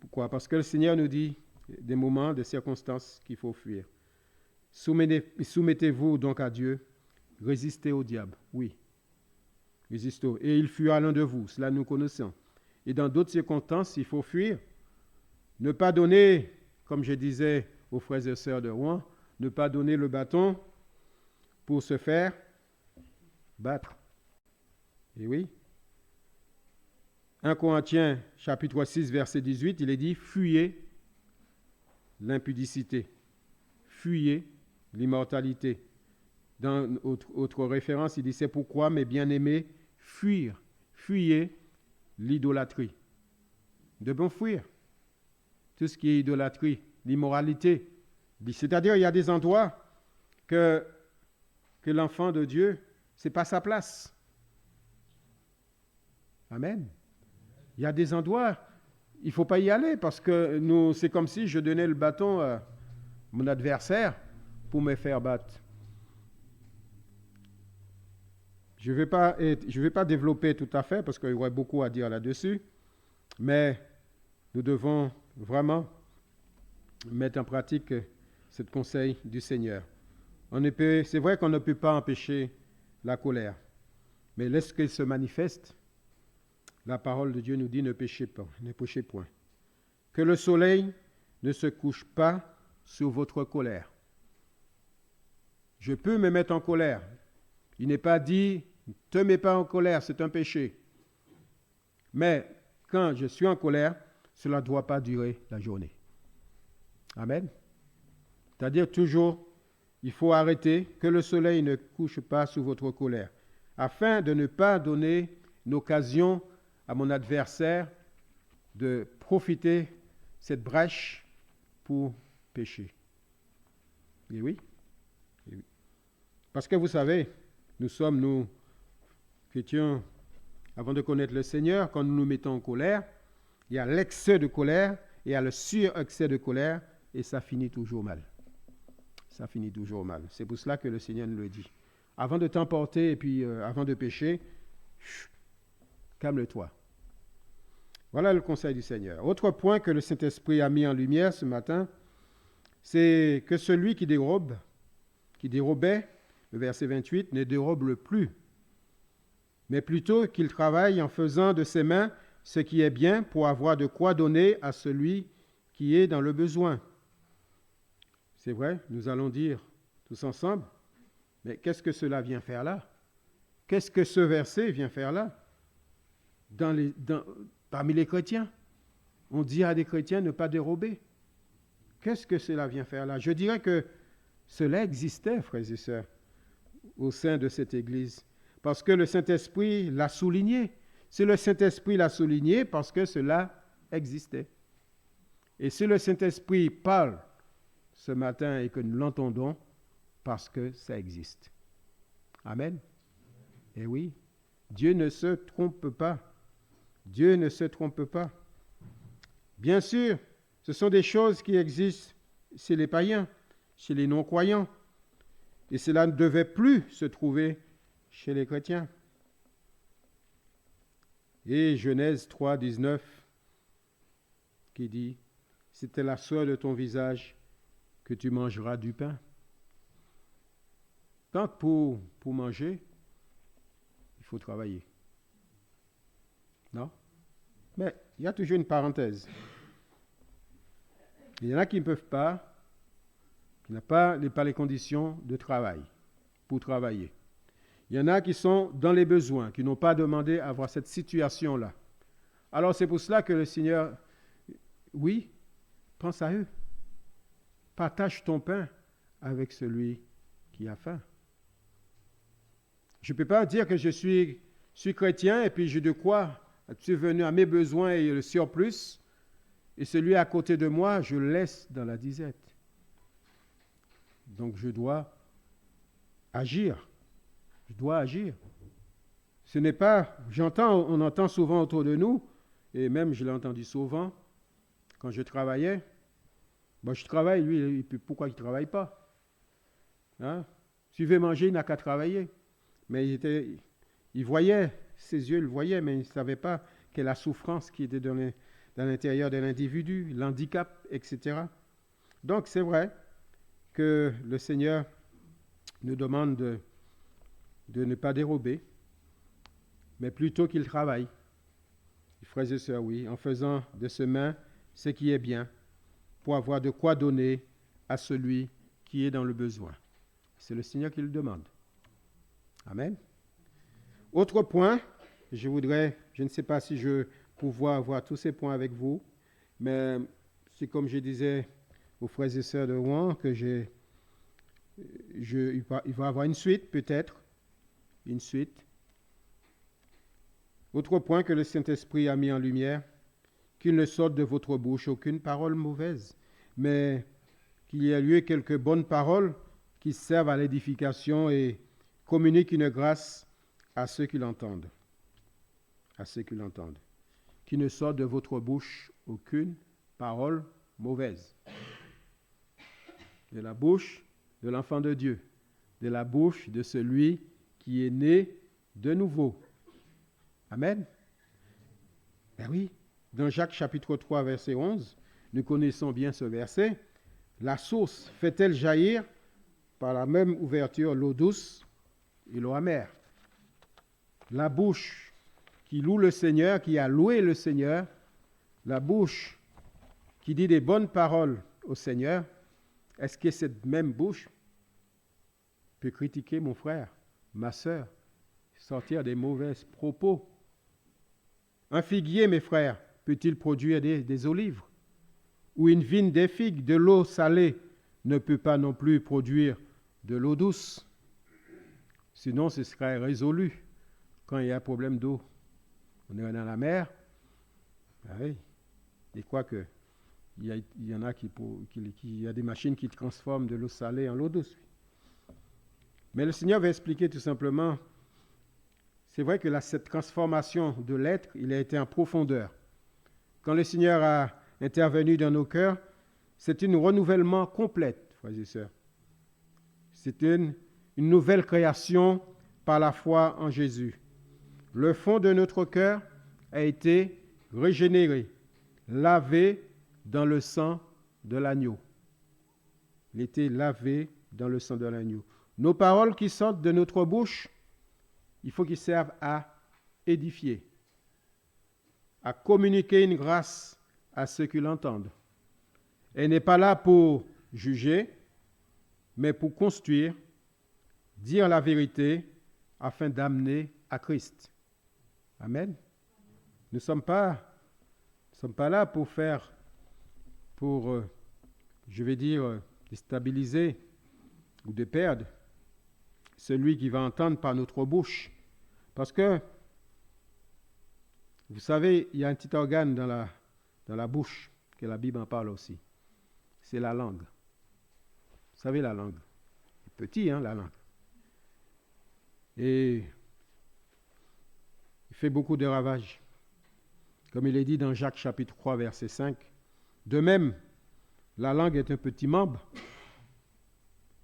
Pourquoi? Parce que le Seigneur nous dit des moments, des circonstances qu'il faut fuir. Soumettez-vous donc à Dieu, résistez au diable, oui. Résistez. Et il fuira l'un de vous, cela nous connaissons. Et dans d'autres circonstances, il faut fuir. Ne pas donner, comme je disais aux frères et sœurs de Rouen, ne pas donner le bâton pour se faire battre. Et oui. 1 Corinthiens chapitre 6, verset 18, il est dit « Fuyez l'impudicité, fuyez l'immortalité ». Dans autre référence, il dit « C'est pourquoi, mes bien-aimés, fuyez l'idolâtrie ». Nous devons fuir tout ce qui est idolâtrie, l'immoralité. C'est-à-dire, il y a des endroits que l'enfant de Dieu, ce n'est pas sa place. Amen. Il y a des endroits, il ne faut pas y aller parce que c'est comme si je donnais le bâton à mon adversaire pour me faire battre. Je ne vais pas développer tout à fait parce qu'il y aurait beaucoup à dire là-dessus, mais nous devons vraiment mettre en pratique ce conseil du Seigneur. C'est vrai qu'on ne peut pas empêcher la colère, mais lorsqu'elle se manifeste, la parole de Dieu nous dit ne péchez pas, ne péchez point. Que le soleil ne se couche pas sur votre colère. Je peux me mettre en colère. Il n'est pas dit ne te mets pas en colère, c'est un péché. Mais quand je suis en colère, cela ne doit pas durer la journée. Amen. C'est-à-dire toujours, il faut arrêter que le soleil ne couche pas sur votre colère, afin de ne pas donner une occasion à mon adversaire de profiter cette brèche pour pécher. Et oui. Parce que vous savez, nous, chrétiens, avant de connaître le Seigneur, quand nous nous mettons en colère, il y a l'excès de colère, et il y a le surexcès de colère, et ça finit toujours mal. Ça finit toujours mal. C'est pour cela que le Seigneur nous le dit. Avant de t'emporter et puis avant de pécher, calme-toi. Voilà le conseil du Seigneur. Autre point que le Saint-Esprit a mis en lumière ce matin, c'est que celui qui dérobait, le verset 28, ne dérobe plus, mais plutôt qu'il travaille en faisant de ses mains ce qui est bien pour avoir de quoi donner à celui qui est dans le besoin. C'est vrai, nous allons dire tous ensemble, mais qu'est-ce que cela vient faire là? Qu'est-ce que ce verset vient faire là? Parmi les chrétiens, on dit à des chrétiens ne pas dérober. Qu'est-ce que cela vient faire là? Je dirais que cela existait, frères et sœurs, au sein de cette Église, parce que le Saint-Esprit l'a souligné. Si le Saint-Esprit l'a souligné, parce que cela existait. Et si le Saint-Esprit parle ce matin et que nous l'entendons, parce que ça existe. Amen. Et oui, Dieu ne se trompe pas. Dieu ne se trompe pas. Bien sûr, ce sont des choses qui existent chez les païens, chez les non-croyants. Et cela ne devait plus se trouver chez les chrétiens. Et Genèse 3, 19, qui dit, « C'était la sueur de ton visage que tu mangeras du pain. » Tant pour manger, il faut travailler. Non? Mais il y a toujours une parenthèse. Il y en a qui ne peuvent pas, qui n'ont pas les conditions de travail, pour travailler. Il y en a qui sont dans les besoins, qui n'ont pas demandé à avoir cette situation-là. Alors c'est pour cela que le Seigneur, oui, pense à eux. Partage ton pain avec celui qui a faim. Je ne peux pas dire que je suis chrétien et puis je de quoi subvenir à mes besoins et le surplus, et celui à côté de moi, je le laisse dans la disette. Donc je dois agir. Je dois agir. Ce n'est pas, on entend souvent autour de nous, et même je l'ai entendu souvent quand je travaillais. Bon, je travaille, lui, pourquoi il ne travaille pas? Hein? S'il veut manger, il n'a qu'à travailler. Mais il voyait, ses yeux le voyaient, mais il ne savait pas quelle la souffrance qui était dans l'intérieur de l'individu, l'handicap, etc. Donc c'est vrai que le Seigneur nous demande de ne pas dérober, mais plutôt qu'il travaille. Frères et sœurs, oui, en faisant de ses mains ce qui est bien, pour avoir de quoi donner à celui qui est dans le besoin. C'est le Seigneur qui le demande. Amen. Autre point, je ne sais pas si je pouvoir avoir tous ces points avec vous, mais c'est comme je disais aux frères et sœurs de Rouen que il va y avoir une suite peut-être, une suite. Autre point que le Saint-Esprit a mis en lumière, qu'il ne sorte de votre bouche aucune parole mauvaise, mais qu'il y ait lieu quelques bonnes paroles qui servent à l'édification et communiquent une grâce à ceux qui l'entendent. À ceux qui l'entendent. Qu'il ne sorte de votre bouche aucune parole mauvaise. De la bouche de l'enfant de Dieu, de la bouche de celui qui est né de nouveau. Amen. Ben oui, dans Jacques chapitre 3, verset 11, nous connaissons bien ce verset. La source fait-elle jaillir par la même ouverture l'eau douce et l'eau amère? La bouche qui loue le Seigneur, qui a loué le Seigneur, la bouche qui dit des bonnes paroles au Seigneur, est-ce que cette même bouche peut critiquer mon frère, ma sœur, sortir des mauvais propos? Un figuier, mes frères, peut-il produire des olives? Ou une vigne des figues, de l'eau salée, ne peut pas non plus produire de l'eau douce? Sinon, ce serait résolu quand il y a un problème d'eau. On est dans la mer, ah oui, et quoi que, il y en a il y a des machines qui transforment de l'eau salée en l'eau douce. Mais le Seigneur va expliquer tout simplement, c'est vrai que cette transformation de l'être, il a été en profondeur. Quand le Seigneur a intervenu dans nos cœurs, c'est un renouvellement complète, frères et sœurs. C'est une nouvelle création par la foi en Jésus. Le fond de notre cœur a été régénéré, lavé dans le sang de l'agneau. Il a été lavé dans le sang de l'agneau. Nos paroles qui sortent de notre bouche, il faut qu'ils servent à édifier, à communiquer une grâce à ceux qui l'entendent. Elle n'est pas là pour juger, mais pour construire, dire la vérité, afin d'amener à Christ. Amen. Nous ne sommes pas là pour déstabiliser ou de perdre celui qui va entendre par notre bouche. Parce que, vous savez, il y a un petit organe dans la bouche, que la Bible en parle aussi. C'est la langue. Vous savez, la langue. C'est petit, la langue. Et il fait beaucoup de ravages. Comme il est dit dans Jacques chapitre 3, verset 5. De même, la langue est un petit membre.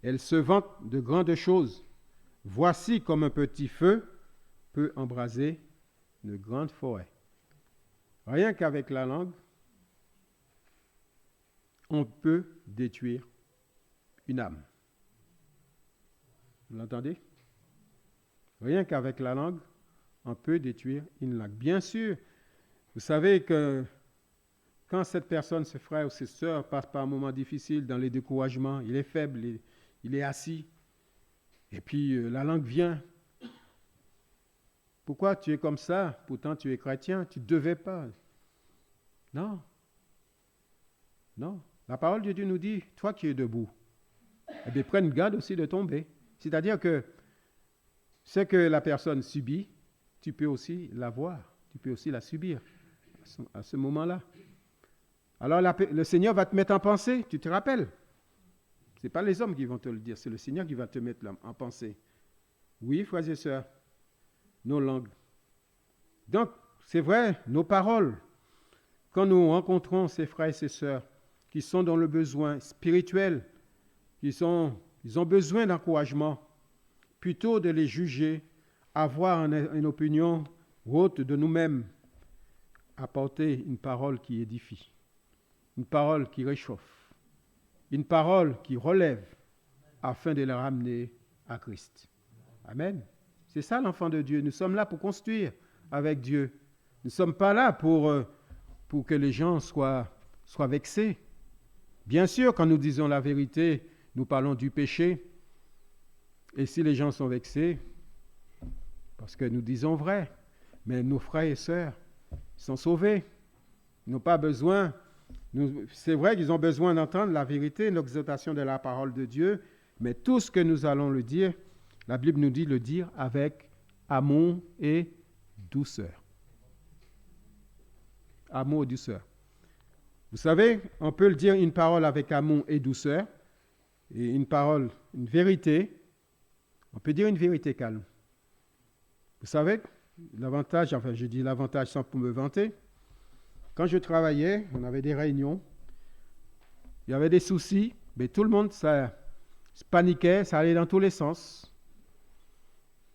Elle se vante de grandes choses. Voici comme un petit feu peut embraser une grande forêt. Rien qu'avec la langue, on peut détruire une âme. Vous l'entendez? Rien qu'avec la langue, on peut détruire une langue. Bien sûr, vous savez que quand cette personne, ce frère ou ses sœurs, passe par un moment difficile dans les découragements, il est faible, il est assis, et puis la langue vient. Pourquoi tu es comme ça? Pourtant tu es chrétien, tu ne devais pas. Non. Non. La parole de Dieu nous dit, toi qui es debout, eh bien, prenne garde aussi de tomber. C'est-à-dire que ce que la personne subit, tu peux aussi la voir, tu peux aussi la subir à ce moment-là. Alors le Seigneur va te mettre en pensée, tu te rappelles? Ce n'est pas les hommes qui vont te le dire, c'est le Seigneur qui va te mettre en pensée. Oui, frères et sœurs, nos langues. Donc, c'est vrai, nos paroles, quand nous rencontrons ces frères et ces sœurs qui sont dans le besoin spirituel, ils ont besoin d'encouragement, plutôt de les juger, avoir une opinion haute de nous-mêmes, apporter une parole qui édifie, une parole qui réchauffe, une parole qui relève, afin de les ramener à Christ. Amen. C'est ça l'enfant de Dieu. Nous sommes là pour construire avec Dieu. Nous ne sommes pas là pour que les gens soient vexés. Bien sûr, quand nous disons la vérité, nous parlons du péché. Et si les gens sont vexés, parce que nous disons vrai, mais nos frères et sœurs sont sauvés. Ils n'ont pas besoin. C'est vrai qu'ils ont besoin d'entendre la vérité, l'exaltation de la parole de Dieu, mais tout ce que nous allons le dire, la Bible nous dit le dire avec amour et douceur. Amour et douceur. Vous savez, on peut le dire une parole avec amour et douceur, et une parole, une vérité. On peut dire une vérité calme. Vous savez, l'avantage, enfin je dis l'avantage sans pour me vanter, quand je travaillais, on avait des réunions, il y avait des soucis, mais tout le monde ça se paniquait, ça allait dans tous les sens.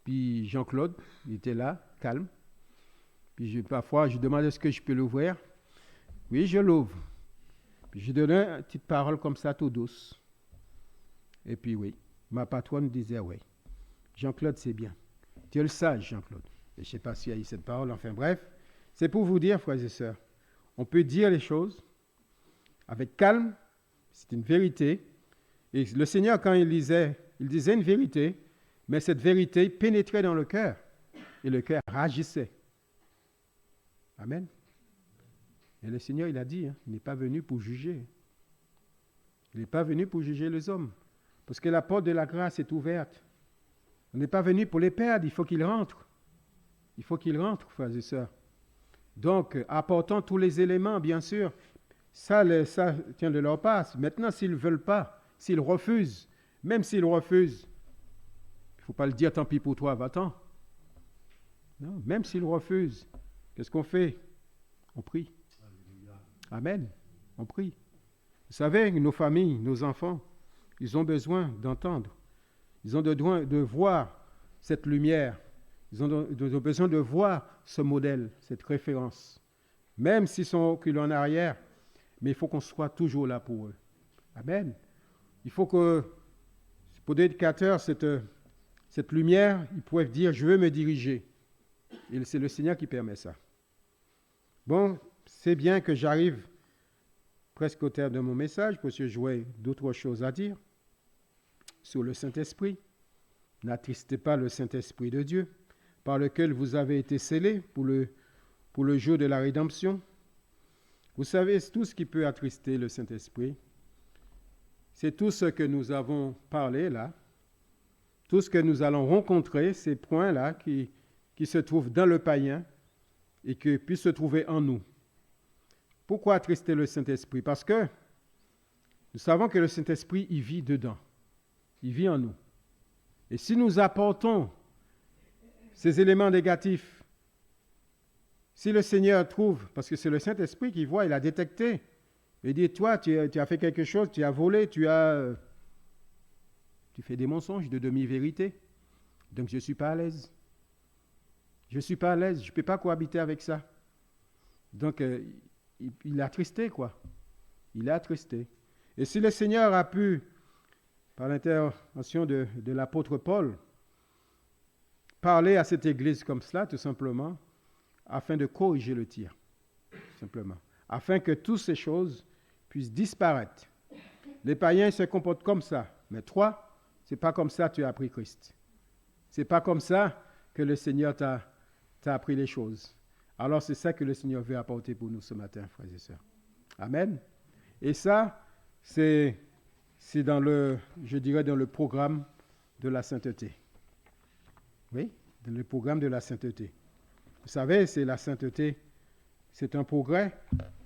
Puis Jean-Claude, il était là, calme. Puis parfois, je demandais est-ce que je peux l'ouvrir. Oui, je l'ouvre. Puis je donnais une petite parole comme ça, tout douce. Et puis oui, ma patronne disait oui. Jean-Claude, c'est bien. Tu es le sage, Jean-Claude. Et je ne sais pas s'il y a eu cette parole, enfin bref. C'est pour vous dire, frères et sœurs, on peut dire les choses avec calme, c'est une vérité. Et le Seigneur, quand il disait une vérité, mais cette vérité pénétrait dans le cœur. Et le cœur réagissait. Amen. Et le Seigneur, il a dit, il n'est pas venu pour juger. Il n'est pas venu pour juger les hommes. Parce que la porte de la grâce est ouverte. On n'est pas venu pour les perdre, il faut qu'ils rentrent. Il faut qu'ils rentrent, frères et sœurs. Donc, apportons tous les éléments, bien sûr. Ça tient de leur part. Maintenant, s'ils ne veulent pas, s'ils refusent, même s'ils refusent, il ne faut pas le dire, tant pis pour toi, va-t'en. Non, même s'ils refusent, qu'est-ce qu'on fait? On prie. Amen. On prie. Vous savez, nos familles, nos enfants, ils ont besoin d'entendre. Ils ont besoin de voir cette lumière. Ils ont besoin de voir ce modèle, cette référence. Même s'ils sont reculés en arrière, mais il faut qu'on soit toujours là pour eux. Amen. Il faut que, pour l'éducateur, cette lumière, ils peuvent dire, je veux me diriger. Et c'est le Seigneur qui permet ça. Bon, c'est bien que j'arrive presque au terme de mon message, parce que j'aurais d'autres choses à dire sur le Saint-Esprit. N'attristez pas le Saint-Esprit de Dieu, par lequel vous avez été scellés pour le jour de la rédemption. Vous savez, tout ce qui peut attrister le Saint-Esprit, c'est tout ce que nous avons parlé là, tout ce que nous allons rencontrer, ces points-là qui se trouvent dans le païen et qui puissent se trouver en nous. Pourquoi attrister le Saint-Esprit? Parce que nous savons que le Saint-Esprit, il vit dedans. Il vit en nous. Et si nous apportons ces éléments négatifs, si le Seigneur trouve, parce que c'est le Saint-Esprit qui voit, il a détecté, il dit, toi, tu as fait quelque chose, tu as volé, tu fais des mensonges de demi-vérité, donc je ne suis pas à l'aise. Je ne suis pas à l'aise, je ne peux pas cohabiter avec ça. Donc, il est attristé, quoi. Il est attristé. Et si le Seigneur a pu, par l'intervention de l'apôtre Paul, parler à cette église comme cela, tout simplement, afin de corriger le tir, simplement, afin que toutes ces choses puissent disparaître. Les païens se comportent comme ça, mais toi, c'est pas comme ça que tu as appris Christ. C'est pas comme ça que le Seigneur t'a appris les choses. Alors c'est ça que le Seigneur veut apporter pour nous ce matin, frères et sœurs. Amen. Et ça, c'est dans le programme de la sainteté. Oui, dans le programme de la sainteté. Vous savez, c'est la sainteté, c'est un progrès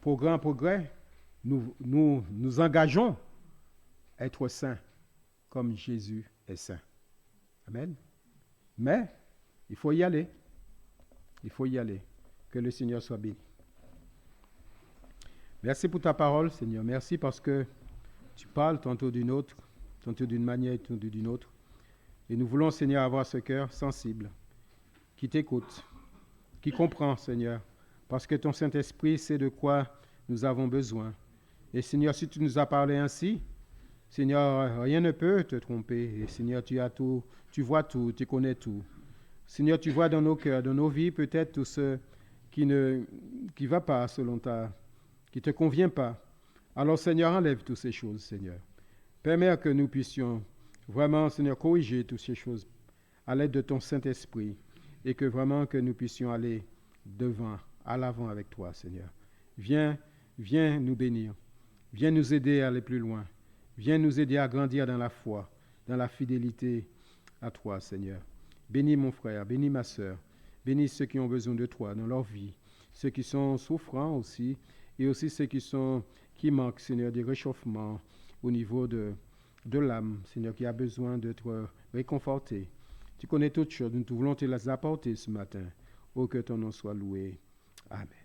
en progrès. Nous engageons à être saints comme Jésus est saint. Amen. Mais il faut y aller. Il faut y aller. Que le Seigneur soit béni. Merci pour ta parole, Seigneur. Merci parce que tu parles tantôt d'une autre, tantôt d'une manière, tantôt d'une autre. Et nous voulons, Seigneur, avoir ce cœur sensible, qui t'écoute, qui comprend, Seigneur, parce que ton Saint-Esprit sait de quoi nous avons besoin. Et Seigneur, si tu nous as parlé ainsi, Seigneur, rien ne peut te tromper. Et Seigneur, tu as tout, tu vois tout, tu connais tout. Seigneur, tu vois dans nos cœurs, dans nos vies, peut-être tout ce qui ne va pas selon qui ne te convient pas. Alors, Seigneur, enlève toutes ces choses, Seigneur. Permets que nous puissions vraiment, Seigneur, corriger toutes ces choses à l'aide de ton Saint-Esprit et que vraiment que nous puissions aller devant, à l'avant avec toi, Seigneur. Viens nous bénir. Viens nous aider à aller plus loin. Viens nous aider à grandir dans la foi, dans la fidélité à toi, Seigneur. Bénis mon frère, bénis ma sœur. Bénis ceux qui ont besoin de toi dans leur vie. Ceux qui sont souffrants aussi, et aussi ceux qui manquent, Seigneur, des réchauffements au niveau de l'âme, Seigneur, qui a besoin d'être réconforté. Tu connais toutes choses, nous voulons te les apporter ce matin. Oh, que ton nom soit loué. Amen.